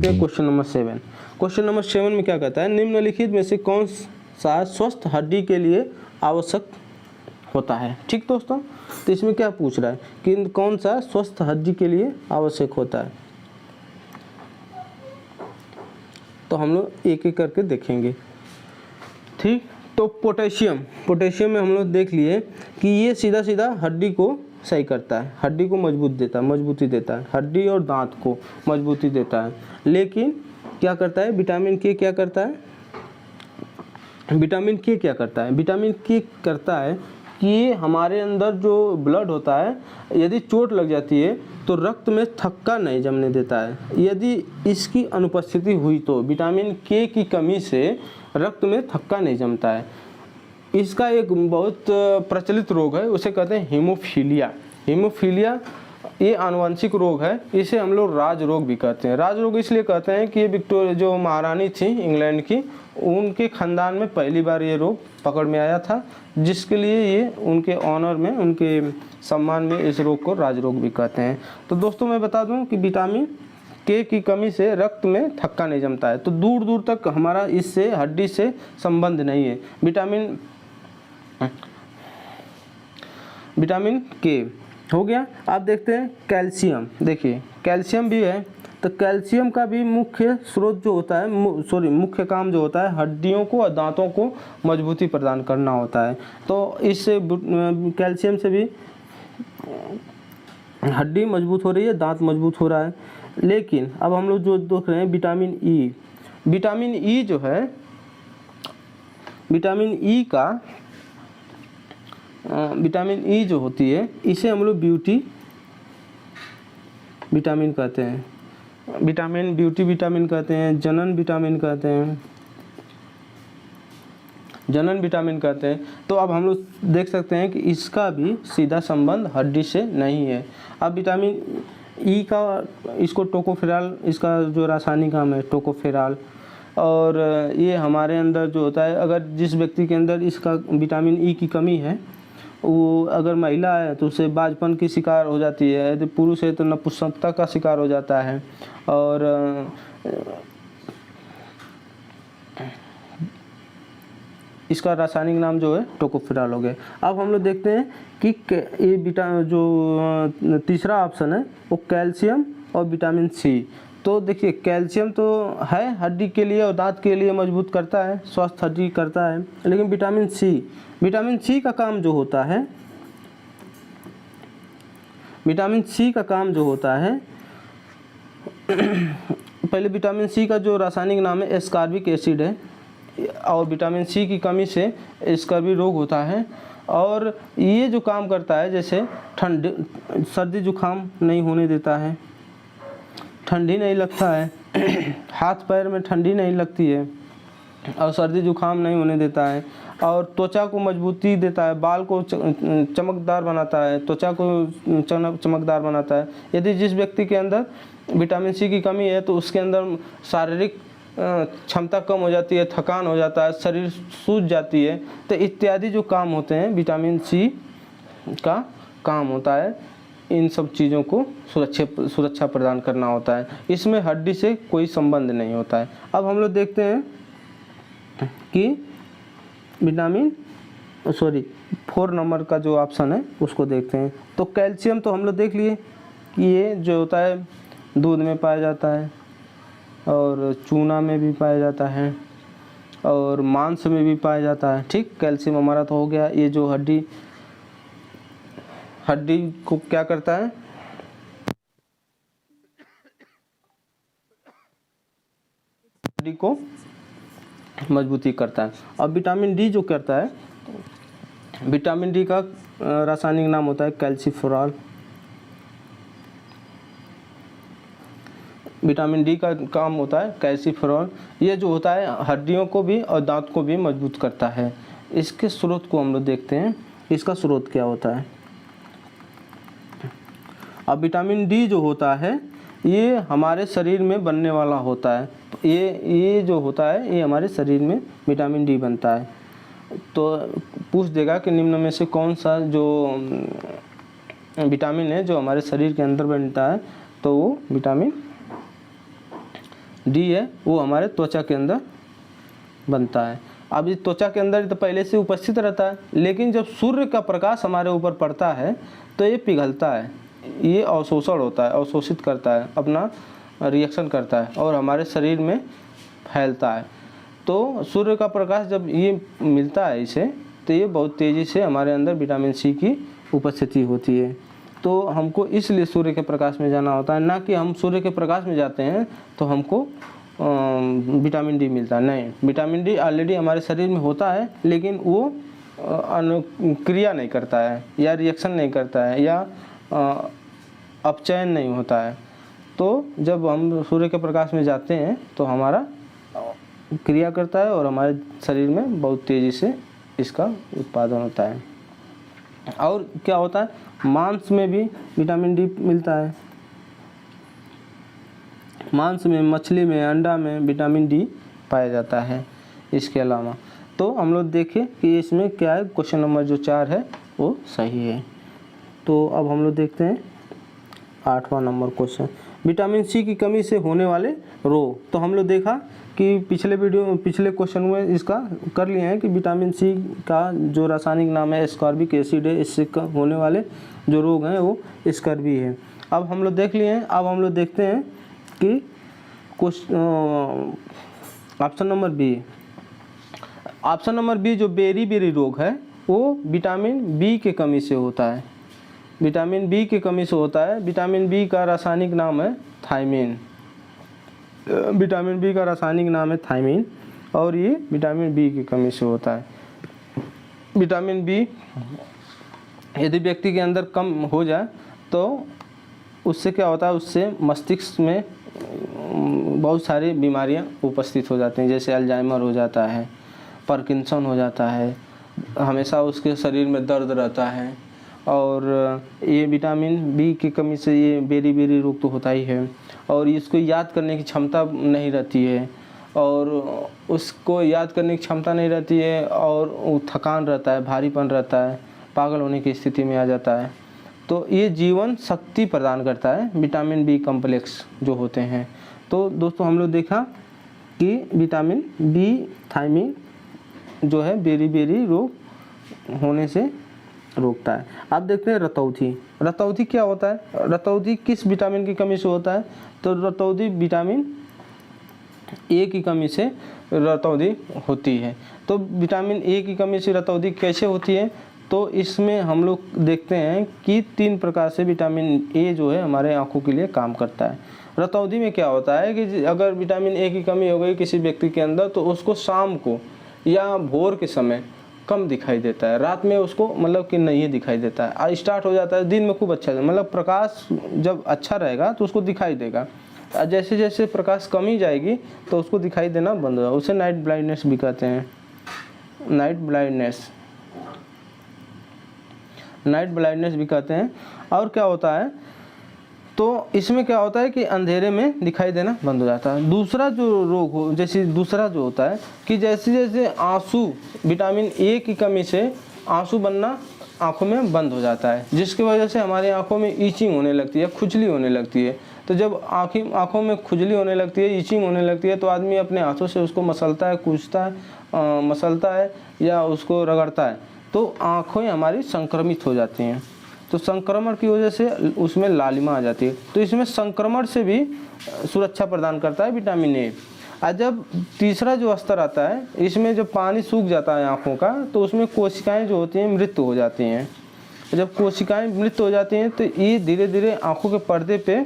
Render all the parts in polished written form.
हैं question number 7। Question number 7 में क्या कहता है, निम्नलिखित में से कौन सा स्वस्थ हड्डी के लिए आवश्यक होता है। ठीक दोस्तों, तो इसमें क्या पूछ रहा है कि कौन सा स्वस्थ हड्डी के लिए आवश्यक होता है, तो हम लोग एक एक करके देखेंगे। ठीक, तो पोटेशियम में हम लोग देख लिए कि ये सीधा सीधा हड्डी को सही करता है, हड्डी को मजबूती देता है, हड्डी और दांत को मजबूती देता है। लेकिन क्या करता है विटामिन के, क्या करता है विटामिन के करता है कि हमारे अंदर जो ब्लड होता है, यदि चोट लग जाती है तो रक्त में थक्का नहीं जमने देता है। यदि इसकी अनुपस्थिति हुई तो विटामिन के की कमी से रक्त में थक्का नहीं जमता है। इसका एक बहुत प्रचलित रोग है, उसे कहते हैं हीमोफीलिया। ये आनुवंशिक रोग है, इसे हम लोग राज रोग भी कहते हैं। राज रोग इसलिए कहते हैं कि विक्टोरिया जो महारानी थी इंग्लैंड की, उनके खानदान में पहली बार ये रोग पकड़ में आया था, जिसके लिए ये उनके ऑनर में, उनके सम्मान में इस रोग को राज रोग भी कहते हैं। तो दोस्तों मैं बता दूं कि विटामिन के की कमी से रक्त में थक्का नहीं जमता है, तो दूर दूर तक हमारा इससे हड्डी से संबंध नहीं है। विटामिन के हो गया। आप देखते हैं कैल्शियम, देखिए कैल्शियम भी है, तो कैल्शियम का भी मुख्य स्रोत जो होता है, मुख्य काम जो होता है हड्डियों को और दांतों को मजबूती प्रदान करना होता है। तो इससे कैल्शियम से भी हड्डी मजबूत हो रही है, दांत मजबूत हो रहा है। लेकिन अब हम लोग जो देख रहे हैं विटामिन ई जो है, विटामिन ई जो होती है, इसे हम लोग ब्यूटी विटामिन कहते हैं, ब्यूटी विटामिन कहते हैं, जनन विटामिन कहते हैं। तो अब हम लोग देख सकते हैं कि इसका भी सीधा संबंध हड्डी से नहीं है। अब विटामिन ई का, इसको टोकोफेरॉल, इसका जो रासायनिक नाम है टोकोफेरॉल, और ये हमारे अंदर जो होता है, अगर जिस व्यक्ति के अंदर इसका विटामिन ई की कमी है, वो अगर महिला है तो उसे बाजपन की शिकार हो जाती है, यदि पुरुष है तो नपुंसकता का शिकार हो जाता है। और इसका रासायनिक नाम जो है टोकोफेरॉल हो गया। अब हम लोग देखते हैं कि ये जो तीसरा ऑप्शन है वो कैल्शियम और विटामिन सी। तो देखिए कैल्शियम तो है हड्डी के लिए और दांत के लिए मजबूत करता है, स्वस्थ हड्डी करता है। लेकिन विटामिन सी का काम जो होता है, पहले विटामिन सी का जो रासायनिक नाम है एस्कॉर्बिक एसिड है, और विटामिन सी की कमी से स्कर्वी रोग होता है। और ये जो काम करता है, जैसे सर्दी जुकाम नहीं होने देता है, ठंडी नहीं लगता है, हाथ पैर में ठंडी नहीं लगती है, और सर्दी जुकाम नहीं होने देता है, और त्वचा को मजबूती देता है, बाल को चमकदार बनाता है, त्वचा को चमकदार बनाता है। यदि जिस व्यक्ति के अंदर विटामिन सी की कमी है तो उसके अंदर शारीरिक क्षमता कम हो जाती है, थकान हो जाता है, शरीर सूज जाती है, तो इत्यादि जो काम होते हैं विटामिन सी का काम होता है, इन सब चीज़ों को सुरक्षा प्रदान करना होता है। इसमें हड्डी से कोई संबंध नहीं होता है। अब हम लोग देखते हैं कि 4 नंबर का जो ऑप्शन है उसको देखते हैं। तो कैल्शियम तो हम लोग देख लिए कि ये जो होता है दूध में पाया जाता है, और चूना में भी पाया जाता है, और मांस में भी पाया जाता है। ठीक, कैल्शियम हमारा तो हो गया। ये जो हड्डी को क्या करता है, हड्डी को मजबूती करता है। अब विटामिन डी जो करता है, विटामिन डी का रासायनिक नाम होता है कैल्सिफेरॉल। विटामिन डी का काम होता है कैल्सिफेरॉल। ये जो होता है हड्डियों को भी और दांत को भी मजबूत करता है। इसके स्रोत को हम लोग देखते हैं, इसका स्रोत क्या होता है। अब विटामिन डी जो होता है ये हमारे शरीर में बनने वाला होता है। तो ये जो होता है ये हमारे शरीर में विटामिन डी बनता है। तो पूछ देगा कि निम्न में से कौन सा जो विटामिन है जो हमारे शरीर के अंदर बनता है, तो वो विटामिन डी है वो हमारे त्वचा के अंदर बनता है। अब इस त्वचा के अंदर तो पहले से उपस्थित रहता है, लेकिन जब सूर्य का प्रकाश हमारे ऊपर पड़ता है तो ये पिघलता है, ये अवशोषण होता है, अवशोषित करता है, अपना रिएक्शन करता है और हमारे शरीर में फैलता है। तो सूर्य का प्रकाश जब ये मिलता है इसे, तो ये बहुत तेज़ी से हमारे अंदर विटामिन सी की उपस्थिति होती है। तो हमको इसलिए सूर्य के प्रकाश में जाना होता है, ना कि हम सूर्य के प्रकाश में जाते हैं तो हमको विटामिन डी मिलता है। नहीं, विटामिन डी ऑलरेडी हमारे शरीर में होता है, लेकिन वो अनुक्रिया नहीं करता है या रिएक्शन नहीं करता है या अपचयन नहीं होता है। तो जब हम सूर्य के प्रकाश में जाते हैं तो हमारा क्रिया करता है और हमारे शरीर में बहुत तेज़ी से इसका उत्पादन होता है। और क्या होता है, मांस में भी विटामिन डी मिलता है। मांस में, मछली में, अंडा में विटामिन डी पाया जाता है। इसके अलावा तो हम लोग देखें कि इसमें क्या है, क्वेश्चन नंबर जो 4 है वो सही है। तो अब हम लोग देखते हैं 8वां नंबर क्वेश्चन, विटामिन सी की कमी से होने वाले रोग। तो हम लोग देखा कि पिछले क्वेश्चन में इसका कर लिए हैं कि विटामिन सी का जो रासायनिक नाम है एस्कॉर्बिक एसिड है, इससे होने वाले जो रोग हैं वो स्कर्वी है। अब हम लोग देख लिए हैं। अब हम लोग देखते हैं कि option number B, option number B जो बेरी रोग है वो विटामिन बी की कमी से होता है। विटामिन बी की कमी से होता है। विटामिन बी का रासायनिक नाम है थायमीन। विटामिन बी का रासायनिक नाम है थायमीन और ये विटामिन बी की कमी से होता है। विटामिन बी यदि व्यक्ति के अंदर कम हो जाए तो उससे क्या होता है, उससे मस्तिष्क में बहुत सारी बीमारियां उपस्थित हो जाती हैं, जैसे अल्जाइमर हो जाता है, पार्किंसन हो जाता है, हमेशा उसके शरीर में दर्द रहता है। और ये विटामिन बी की कमी से ये बेरी रोग तो होता ही है। और इसको याद करने की क्षमता नहीं रहती है, और उसको याद करने की क्षमता नहीं रहती है, और थकान रहता है, भारीपन रहता है, पागल होने की स्थिति में आ जाता है। तो ये जीवन शक्ति प्रदान करता है विटामिन बी कॉम्प्लेक्स जो होते हैं। तो दोस्तों हम लोग देखा कि विटामिन बी थायमीन जो है बेरी रोग होने से रोकता है। अब देखते हैं रतौंधी। रतौंधी क्या होता है, रतौंधी किस विटामिन की कमी से होता है, तो रतौंधी विटामिन ए की कमी से रतौंधी होती है। तो विटामिन ए की कमी से रतौंधी कैसे होती है, तो इसमें हम लोग देखते हैं कि 3 प्रकार से विटामिन ए जो है हमारे आँखों के लिए काम करता है। रतौंधी में क्या होता है कि अगर विटामिन ए की कमी हो गई किसी व्यक्ति के अंदर तो उसको शाम को या भोर के समय कम दिखाई देता है, रात में उसको मतलब कि नहीं दिखाई देता है। स्टार्ट हो जाता है दिन में खूब अच्छा, मतलब प्रकाश जब अच्छा रहेगा तो उसको दिखाई देगा। जैसे जैसे प्रकाश कमी जाएगी तो उसको दिखाई देना बंद होगा। उसे नाइट ब्लाइंडनेस भी कहते हैं। नाइट ब्लाइंडनेस भी कहते हैं। और क्या होता है, तो इसमें क्या होता है कि अंधेरे में दिखाई देना बंद हो जाता है। दूसरा जो रोग हो, जैसे दूसरा जो होता है कि जैसे जैसे आंसू, विटामिन ए की कमी से आंसू बनना आँखों में बंद हो जाता है, जिसकी वजह से हमारी आँखों में ईचिंग होने लगती है, खुजली होने लगती है। तो जब आँखों में खुजली होने लगती है, ईचिंग होने लगती है, तो आदमी अपने हाथों से उसको मसलता है, कूचता है, मसलता है या उसको रगड़ता है, तो आँखें हमारी संक्रमित हो जाती हैं। तो संक्रमण की वजह से उसमें लालिमा आ जाती है। तो इसमें संक्रमण से भी सुरक्षा प्रदान करता है विटामिन ए। और जब तीसरा जो स्तर आता है, इसमें जब पानी सूख जाता है आँखों का, तो उसमें कोशिकाएं जो होती हैं मृत हो जाती हैं। जब कोशिकाएं मृत हो जाती हैं तो ये धीरे धीरे आँखों के पर्दे पे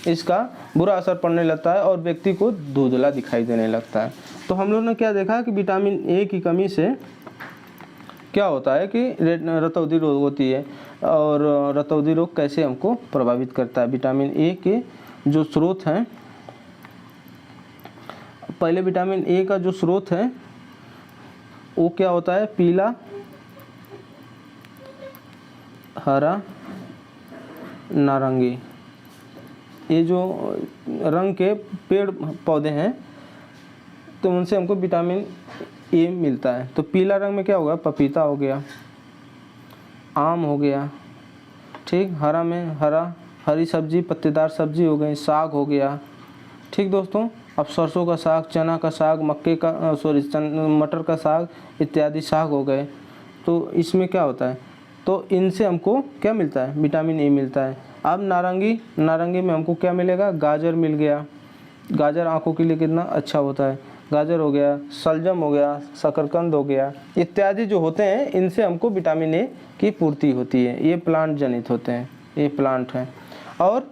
इसका बुरा असर पड़ने लगता है और व्यक्ति को धुंधला दिखाई देने लगता है। तो हम लोग ने क्या देखा कि विटामिन ए की कमी से क्या होता है कि रतौंधी रोग होती है। और रतौंधी रोग कैसे हमको प्रभावित करता है, विटामिन ए के जो स्रोत हैं, पहले विटामिन ए का जो स्रोत है वो क्या होता है, पीला, हरा, नारंगी, ये जो रंग के पेड़ पौधे हैं तो उनसे हमको विटामिन ए मिलता है। तो पीला रंग में क्या होगा, पपीता हो गया, आम हो गया, ठीक। हरा में हरी सब्जी, पत्तेदार सब्जी हो गई, साग हो गया, ठीक दोस्तों। अब सरसों का साग, चना का साग, मक्के का मटर का साग इत्यादि साग हो गए, तो इसमें क्या होता है, तो इनसे हमको क्या मिलता है, विटामिन ए मिलता है। अब नारंगी में हमको क्या मिलेगा, गाजर मिल गया, गाजर आँखों के लिए कितना अच्छा होता है, गाजर हो गया, शलजम हो गया, शकरकंद हो गया, इत्यादि जो होते हैं इनसे हमको विटामिन ए की पूर्ति होती है। ये प्लांट जनित होते हैं, ये प्लांट हैं। और